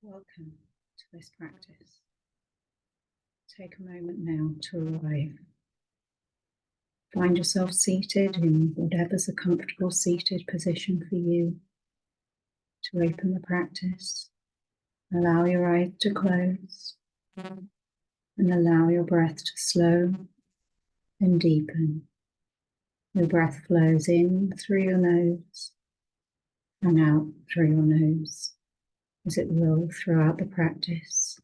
Welcome to this practice. Take a moment now to arrive. Find yourself seated in whatever's a comfortable seated position for you. To open the practice, allow your eyes to close and allow your breath to slow and deepen. Your breath flows in through your nose and out through your nose, as it will throughout the practice.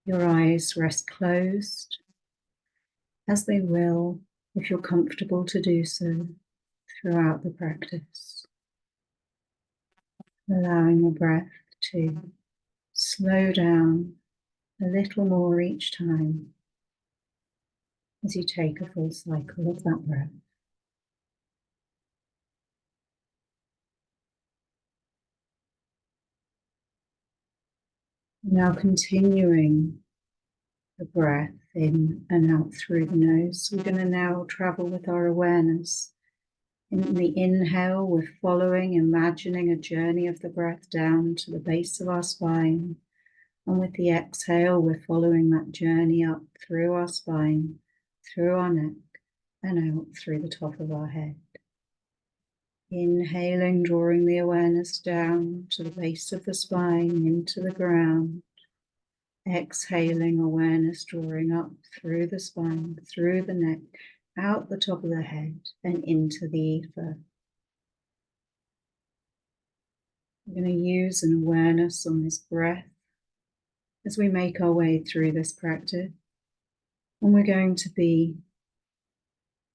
Your eyes rest closed, as they will if you're comfortable to do so throughout the practice. Allowing the breath to slow down a little more each time as you take a full cycle of that breath. Now continuing the breath in and out through the nose, we're going to now travel with our awareness. In the inhale, we're following, imagining a journey of the breath down to the base of our spine. And with the exhale, we're following that journey up through our spine, through our neck, and out through the top of our head. Inhaling, drawing the awareness down to the base of the spine, into the ground. Exhaling, awareness drawing up through the spine, through the neck, out the top of the head, and into the ether. We're going to use an awareness on this breath as we make our way through this practice. And we're going to be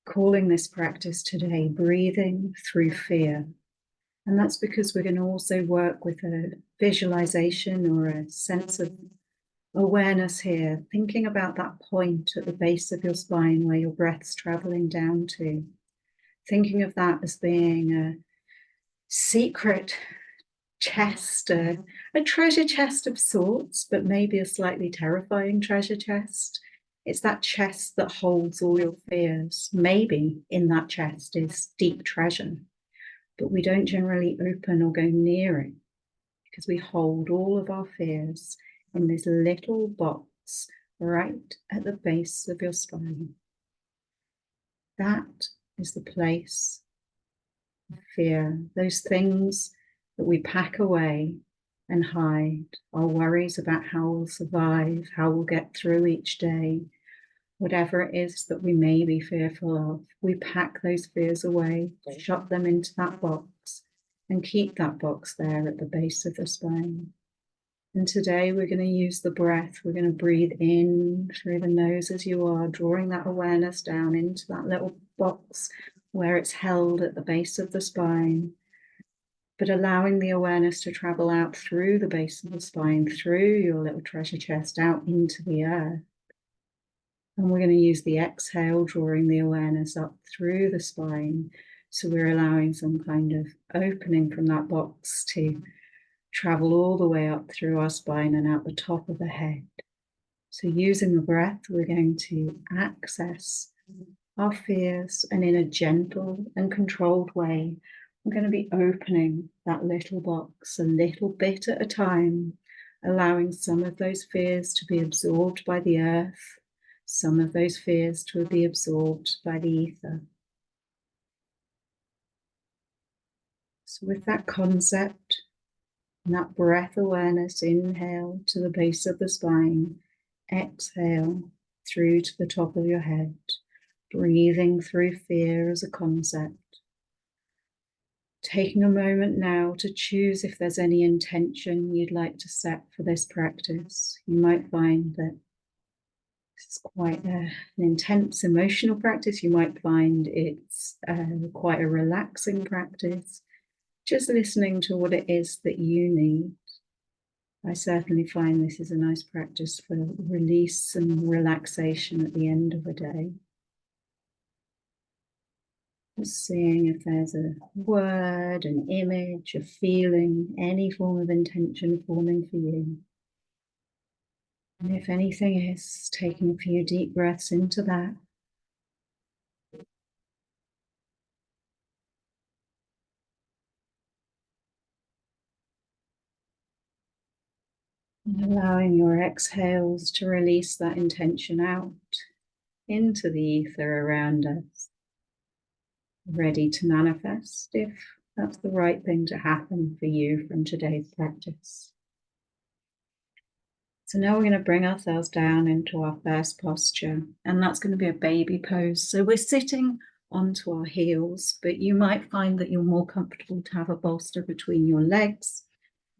calling this practice today breathing through fear. And that's because we're going to also work with a visualization or a sense of awareness here, thinking about that point at the base of your spine where your breath's traveling down to. Thinking of that as being a secret chest, a treasure chest of sorts, but maybe a slightly terrifying treasure chest. It's that chest that holds all your fears. Maybe in that chest is deep treasure, but we don't generally open or go near it because we hold all of our fears in this little box right at the base of your spine. That is the place of fear, those things that we pack away and hide, our worries about how we'll survive, how we'll get through each day, whatever it is that we may be fearful of. We pack those fears away, shove them into that box, and keep that box there at the base of the spine. And today we're going to use the breath. We're going to breathe in through the nose as you are, drawing that awareness down into that little box where it's held at the base of the spine, but allowing the awareness to travel out through the base of the spine, through your little treasure chest, out into the earth. And we're going to use the exhale, drawing the awareness up through the spine. So we're allowing some kind of opening from that box to travel all the way up through our spine and out the top of the head. So using the breath, we're going to access our fears, and in a gentle and controlled way, we're going to be opening that little box a little bit at a time, allowing some of those fears to be absorbed by the earth, some of those fears to be absorbed by the ether. So with that concept and that breath awareness, inhale to the base of the spine, exhale through to the top of your head, breathing through fear as a concept. Taking a moment now to choose if there's any intention you'd like to set for this practice. You might find that it's quite an intense emotional practice. You might find it's quite a relaxing practice. Just listening to what it is that you need. I certainly find this is a nice practice for release and relaxation at the end of a day. Just seeing if there's a word, an image, a feeling, any form of intention forming for you. And if anything is, taking a few deep breaths into that. And allowing your exhales to release that intention out into the ether around us, ready to manifest if that's the right thing to happen for you from today's practice. So now we're going to bring ourselves down into our first posture, and that's going to be a baby pose. So we're sitting onto our heels, but you might find that you're more comfortable to have a bolster between your legs.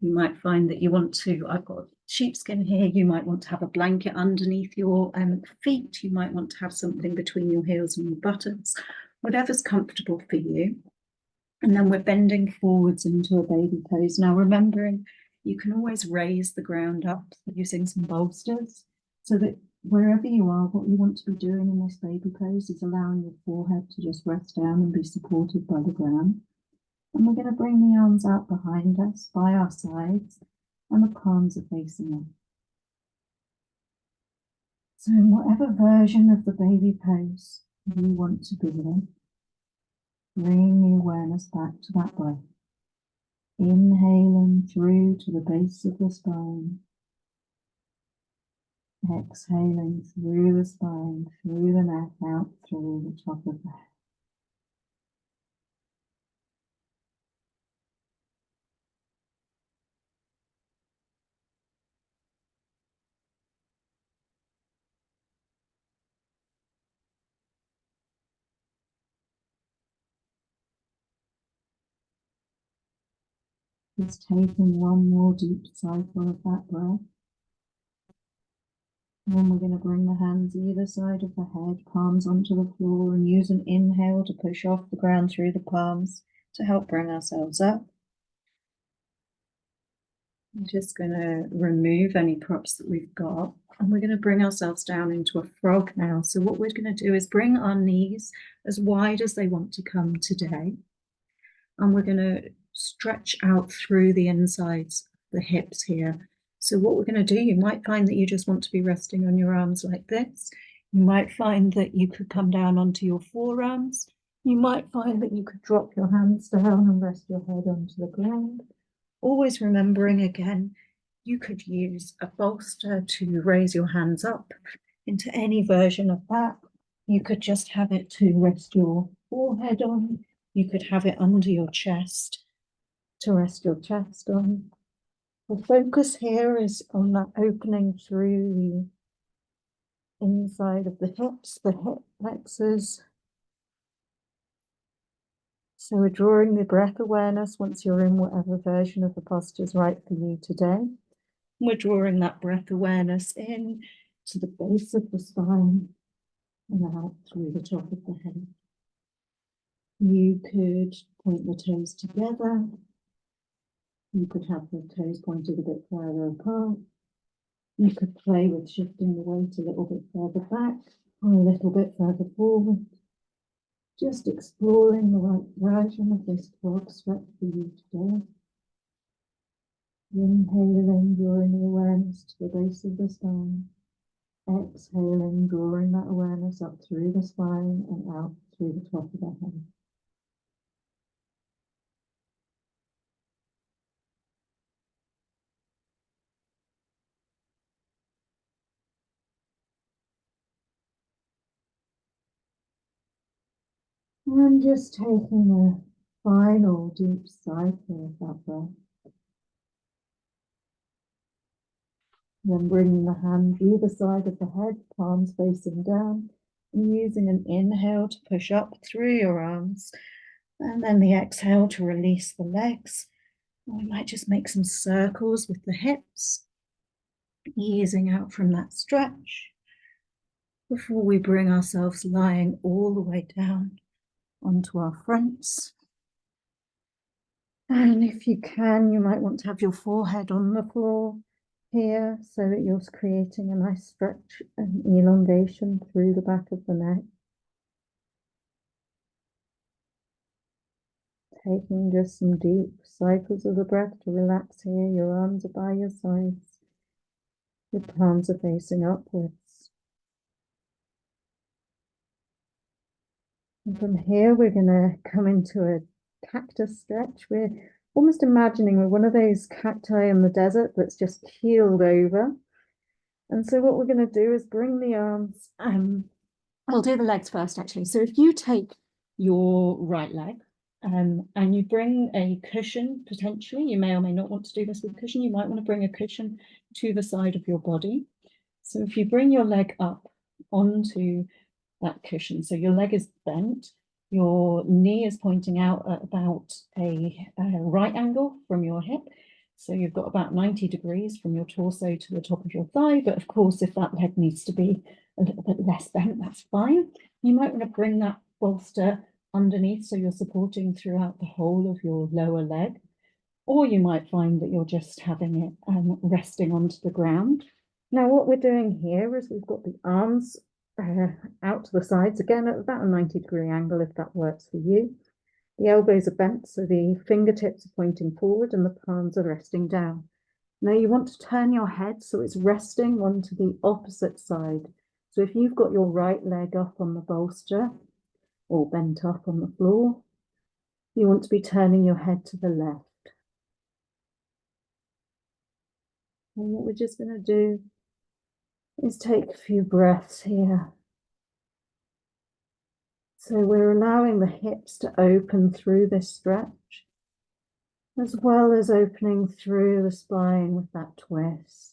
You might find that you want to, I've got sheepskin here, you might want to have a blanket underneath your feet, you might want to have something between your heels and your buttocks, whatever's comfortable for you. And then we're bending forwards into a baby pose. Now, remembering you can always raise the ground up using some bolsters so that wherever you are, what you want to be doing in this baby pose is allowing your forehead to just rest down and be supported by the ground. And we're going to bring the arms out behind us by our sides and the palms are facing up. So in whatever version of the baby pose you want to be in, bringing the awareness back to that breath. Inhaling through to the base of the spine. Exhaling through the spine, through the neck, out through the top of the head. Just taking one more deep cycle of that breath. And then we're going to bring the hands either side of the head, palms onto the floor, and use an inhale to push off the ground through the palms to help bring ourselves up. I'm just going to remove any props that we've got, and we're going to bring ourselves down into a frog now. So what we're going to do is bring our knees as wide as they want to come today. And we're going to stretch out through the insides of the hips here. So what we're going to do, you might find that you just want to be resting on your arms like this. You might find that you could come down onto your forearms. You might find that you could drop your hands down and rest your head onto the ground. Always remembering again, you could use a bolster to raise your hands up into any version of that. You could just have it to rest your forehead on. You could have it under your chest to rest your chest on. The focus here is on that opening through the inside of the hips, the hip flexors. So we're drawing the breath awareness once you're in whatever version of the posture is right for you today. We're drawing that breath awareness in to the base of the spine and out through the top of the head. You could point the toes together. You could have the toes pointed a bit further apart. You could play with shifting the weight a little bit further back or a little bit further forward. Just exploring the right version of this frog stretch for you today. Inhaling, drawing the awareness to the base of the spine. Exhaling, drawing that awareness up through the spine and out through the top of the head. And just taking a final deep cycle of that breath. Then bringing the hands either side of the head, palms facing down, and using an inhale to push up through your arms, and then the exhale to release the legs. And we might just make some circles with the hips, easing out from that stretch, before we bring ourselves lying all the way down onto our fronts. And if you can, you might want to have your forehead on the floor here so that you're creating a nice stretch and elongation through the back of the neck. Taking just some deep cycles of the breath to relax here. Your arms are by your sides. Your palms are facing upwards. And from here, we're going to come into a cactus stretch. We're almost imagining we're one of those cacti in the desert that's just keeled over. And so what we're going to do is bring the arms, I'll do the legs first actually. So if you take your right leg and you bring a cushion, potentially, you may or may not want to do this with a cushion, you might want to bring a cushion to the side of your body. So if you bring your leg up onto that cushion, so your leg is bent, your knee is pointing out at about a right angle from your hip. So you've got about 90 degrees from your torso to the top of your thigh. But of course, if that leg needs to be a little bit less bent, that's fine. You might want to bring that bolster underneath so you're supporting throughout the whole of your lower leg. Or you might find that you're just having it resting onto the ground. Now, what we're doing here is we've got the arms out to the sides, again at about a 90-degree angle if that works for you. The elbows are bent, so the fingertips are pointing forward and the palms are resting down. Now you want to turn your head so it's resting onto the opposite side. So if you've got your right leg up on the bolster or bent up on the floor, you want to be turning your head to the left. And what we're just going to do is take a few breaths here. So we're allowing the hips to open through this stretch, as well as opening through the spine with that twist.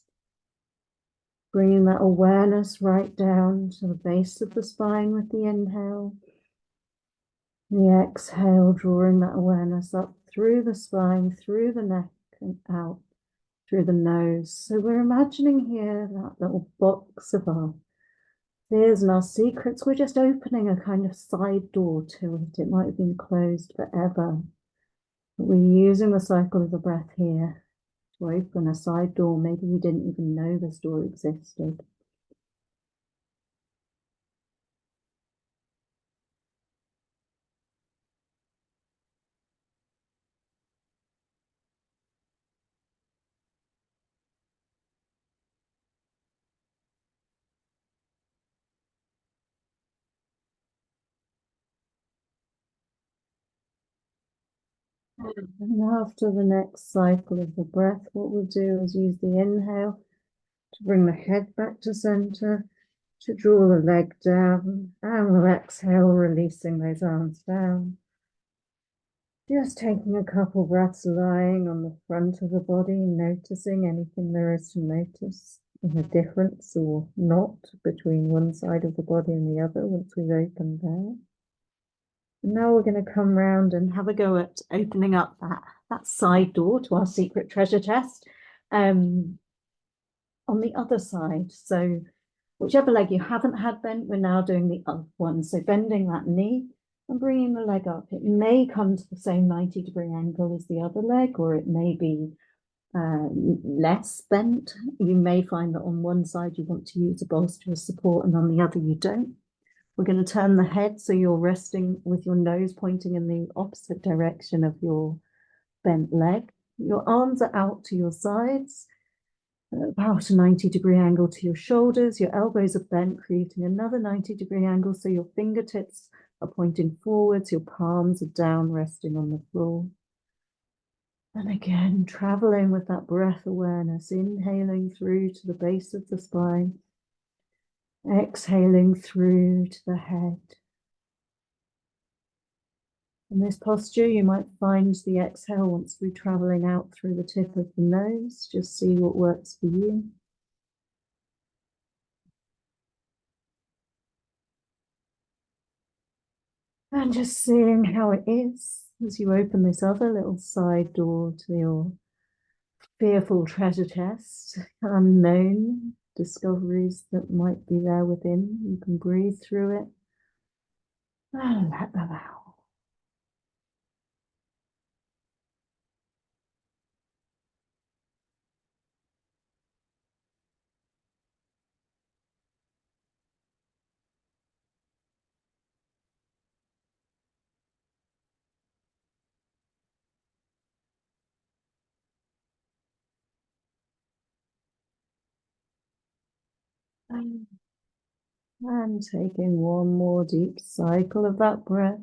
Bringing that awareness right down to the base of the spine with the inhale. The exhale, drawing that awareness up through the spine, through the neck and out through the nose. So we're imagining here that little box of our fears and our secrets. We're just opening a kind of side door to it. It might have been closed forever. But we're using the cycle of the breath here to open a side door. Maybe you didn't even know this door existed. And after the next cycle of the breath, what we'll do is use the inhale to bring the head back to center, to draw the leg down, and we'll exhale, releasing those arms down. Just taking a couple breaths lying on the front of the body, noticing anything there is to notice, in a difference or not between one side of the body and the other once we've opened there. And now we're going to come round and have a go at opening up that side door to our secret treasure chest on the other side. So whichever leg you haven't had bent, we're now doing the other one. So bending that knee and bringing the leg up. It may come to the same 90-degree angle as the other leg, or it may be less bent. You may find that on one side you want to use a bolster as support and on the other you don't. We're going to turn the head so you're resting with your nose pointing in the opposite direction of your bent leg. Your arms are out to your sides, about a 90-degree angle to your shoulders. Your elbows are bent, creating another 90-degree angle. So your fingertips are pointing forwards, your palms are down, resting on the floor. And again, traveling with that breath awareness, inhaling through to the base of the spine, exhaling through to the head. In this posture, you might find the exhale wants to be traveling out through the tip of the nose. Just see what works for you. And just seeing how it is as you open this other little side door to your fearful treasure chest, unknown discoveries that might be there within. You can breathe through it and let them out. And taking one more deep cycle of that breath.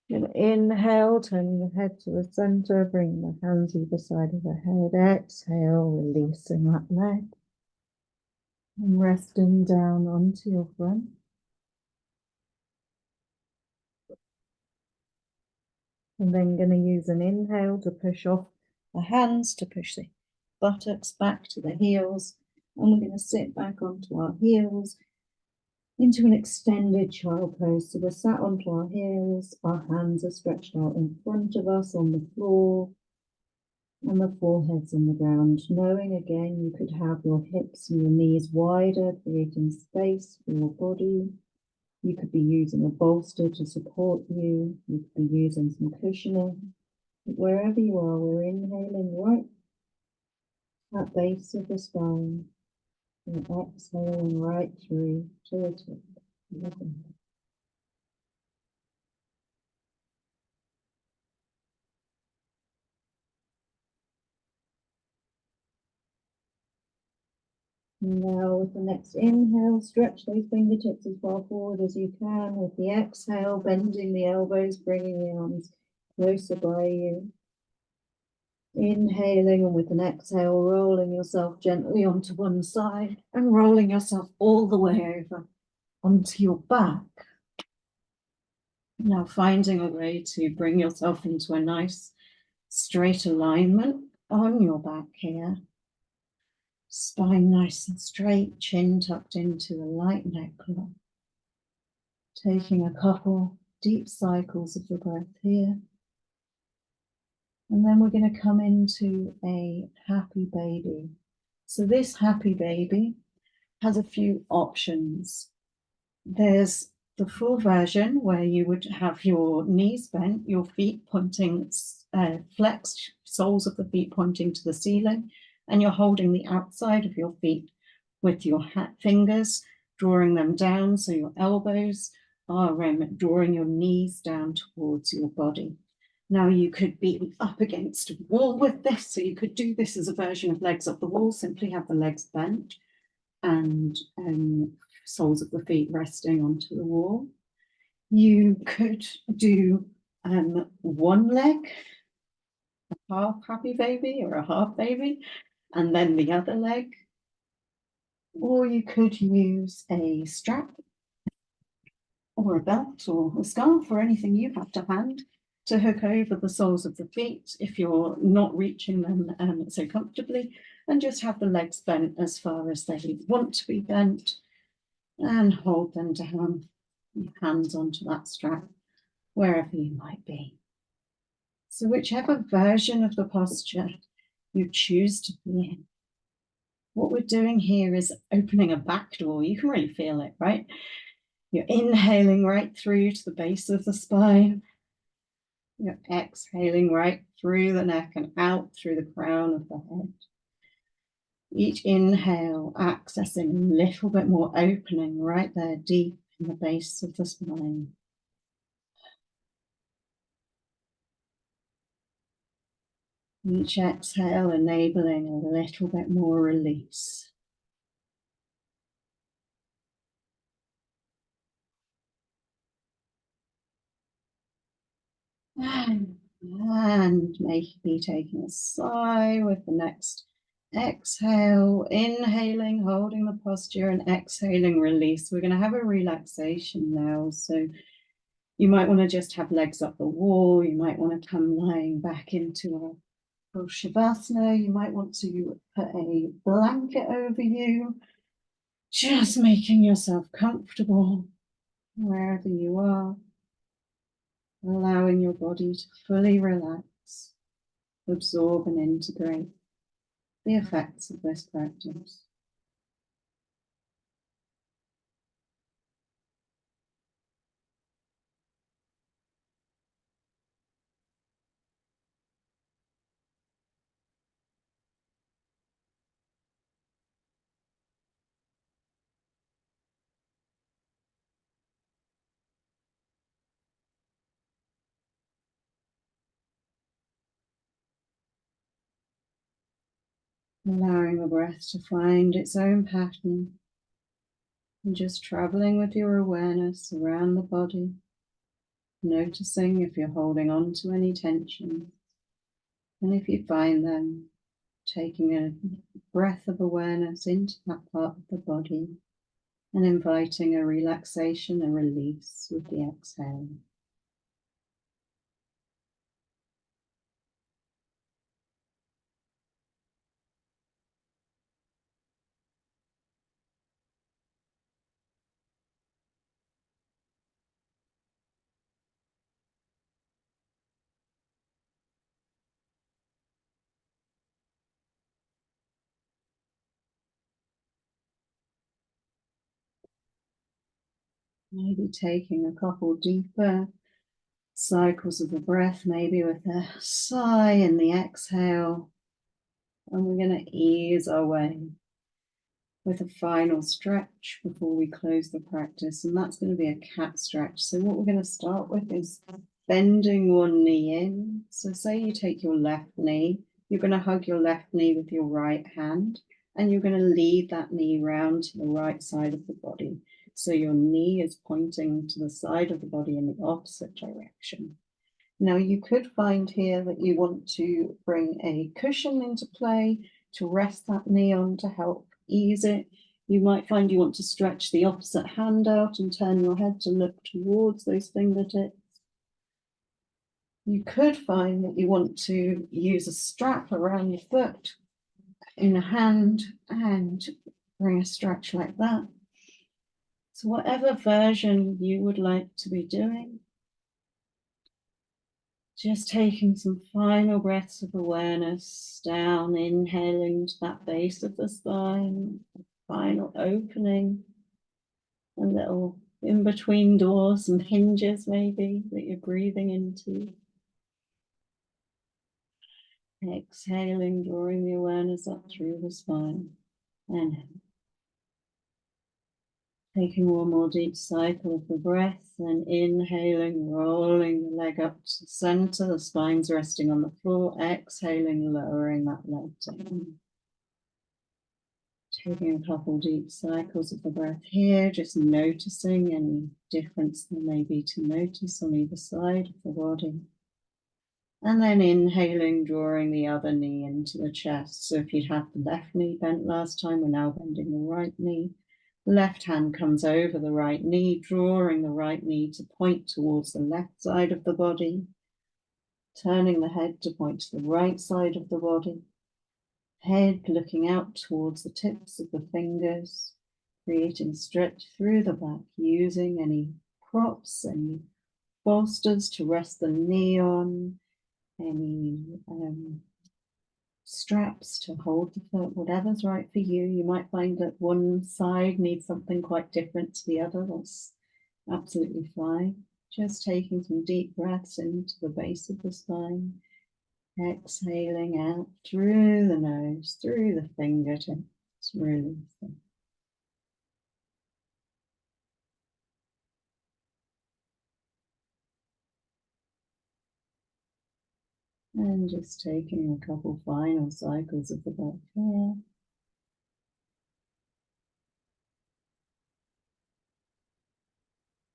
And inhale, turning the head to the center, bring the hands either side of the head. Exhale, releasing that leg. And resting down onto your front. And then going to use an inhale to push off the hands, to push the buttocks back to the heels. And we're going to sit back onto our heels into an extended child pose. So we're sat onto our heels, our hands are stretched out in front of us on the floor, and the forehead's on the ground. Knowing again, you could have your hips and your knees wider, creating space for your body. You could be using a bolster to support you. You could be using some cushioning. But wherever you are, we're inhaling right at base of the spine and exhaling right through to the top. Now with the next inhale, stretch those fingertips as far forward as you can. With the exhale, bending the elbows, bringing the arms closer by you. Inhaling, and with an exhale, rolling yourself gently onto one side and rolling yourself all the way over onto your back. Now finding a way to bring yourself into a nice straight alignment on your back here. Spine nice and straight, chin tucked into a light neck lock. Taking a couple deep cycles of the breath here. And then we're going to come into a happy baby. So this happy baby has a few options. There's the full version where you would have your knees bent, your feet pointing, flexed, soles of the feet pointing to the ceiling, and you're holding the outside of your feet with your fingers, drawing them down so your elbows are drawing your knees down towards your body. Now you could be up against a wall with this, so you could do this as a version of legs up the wall, simply have the legs bent and soles of the feet resting onto the wall. You could do one leg, a half happy baby or a half baby, and then the other leg. Or you could use a strap or a belt or a scarf or anything you have to hand to hook over the soles of the feet if you're not reaching them so comfortably, and just have the legs bent as far as they want to be bent and hold them down, your hands onto that strap, wherever you might be. So whichever version of the posture you choose to be in, what we're doing here is opening a back door. You can really feel it, right? You're inhaling right through to the base of the spine. You're exhaling right through the neck and out through the crown of the head. Each inhale accessing a little bit more opening right there deep in the base of the spine. Each exhale enabling a little bit more release. And maybe taking a sigh with the next exhale, inhaling, holding the posture, and exhaling, release. We're going to have a relaxation now. So you might want to just have legs up the wall. You might want to come lying back into a Shavasana. You might want to put a blanket over you, just making yourself comfortable wherever you are, allowing your body to fully relax, absorb and integrate the effects of this practice. Allowing the breath to find its own pattern and just traveling with your awareness around the body, noticing if you're holding on to any tension. And if you find them, taking a breath of awareness into that part of the body and inviting a relaxation and release with the exhale. Maybe taking a couple deeper cycles of the breath, maybe with a sigh in the exhale. And we're going to ease our way with a final stretch before we close the practice. And that's going to be a cat stretch. So what we're going to start with is bending one knee in. So say you take your left knee, you're going to hug your left knee with your right hand, and you're going to lead that knee round to the right side of the body. So your knee is pointing to the side of the body in the opposite direction. Now you could find here that you want to bring a cushion into play to rest that knee on to help ease it. You might find you want to stretch the opposite hand out and turn your head to look towards those fingertips. You could find that you want to use a strap around your foot in a hand and bring a stretch like that. So whatever version you would like to be doing, just taking some final breaths of awareness down, inhaling to that base of the spine, final opening, a little in between doors and hinges maybe that you're breathing into. Exhaling, drawing the awareness up through the spine. And taking one more deep cycle of the breath, and inhaling, rolling the leg up to the center, the spine's resting on the floor, exhaling, lowering that leg down. Taking a couple deep cycles of the breath here, just noticing any difference there may be to notice on either side of the body. And then inhaling, drawing the other knee into the chest. So if you'd had the left knee bent last time, we're now bending the right knee. Left hand comes over the right knee, drawing the right knee to point towards the left side of the body, turning the head to point to the right side of the body, head looking out towards the tips of the fingers, creating stretch through the back, using any props, any bolsters to rest the knee on, any straps to hold the foot, whatever's right for you. You might find that one side needs something quite different to the other. That's absolutely fine. Just taking some deep breaths into the base of the spine, exhaling out through the nose, through the fingertips, releasing. And just taking a couple final cycles of the breath here.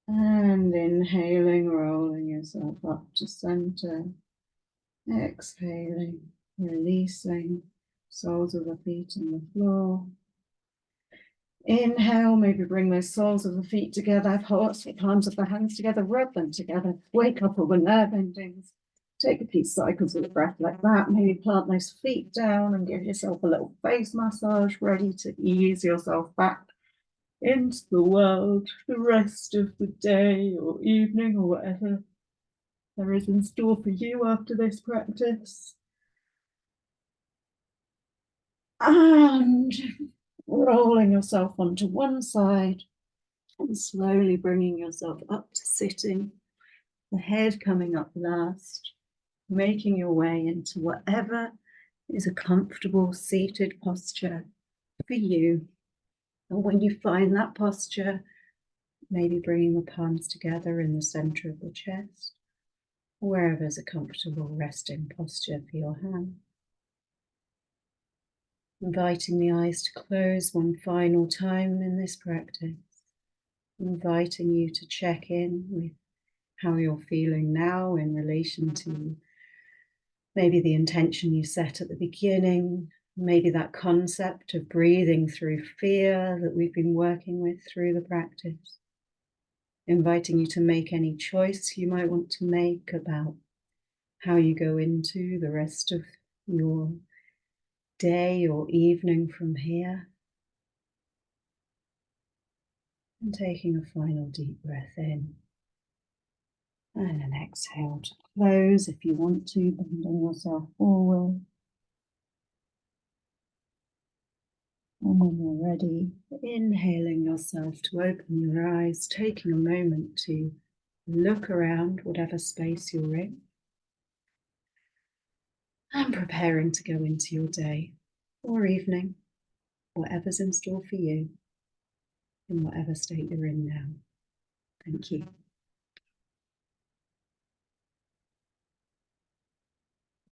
And inhaling, rolling yourself up to center. Exhaling, releasing, soles of the feet on the floor. Inhale, maybe bring those soles of the feet together, pulse the palms of the hands together, rub them together, wake up all the nerve endings. Take a few cycles of the breath like that. Maybe plant those feet down and give yourself a little face massage, ready to ease yourself back into the world, the rest of the day or evening or whatever there is in store for you after this practice. And rolling yourself onto one side and slowly bringing yourself up to sitting, the head coming up last, making your way into whatever is a comfortable seated posture for you. And when you find that posture, maybe bringing the palms together in the center of the chest, wherever is a comfortable resting posture for your hand. Inviting the eyes to close one final time in this practice. Inviting you to check in with how you're feeling now in relation to maybe the intention you set at the beginning, maybe that concept of breathing through fear that we've been working with through the practice. Inviting you to make any choice you might want to make about how you go into the rest of your day or evening from here. And taking a final deep breath in. And an exhale to close if you want to, bending yourself forward. And when you're ready, inhaling yourself to open your eyes, taking a moment to look around whatever space you're in, and preparing to go into your day or evening, whatever's in store for you, in whatever state you're in now. Thank you.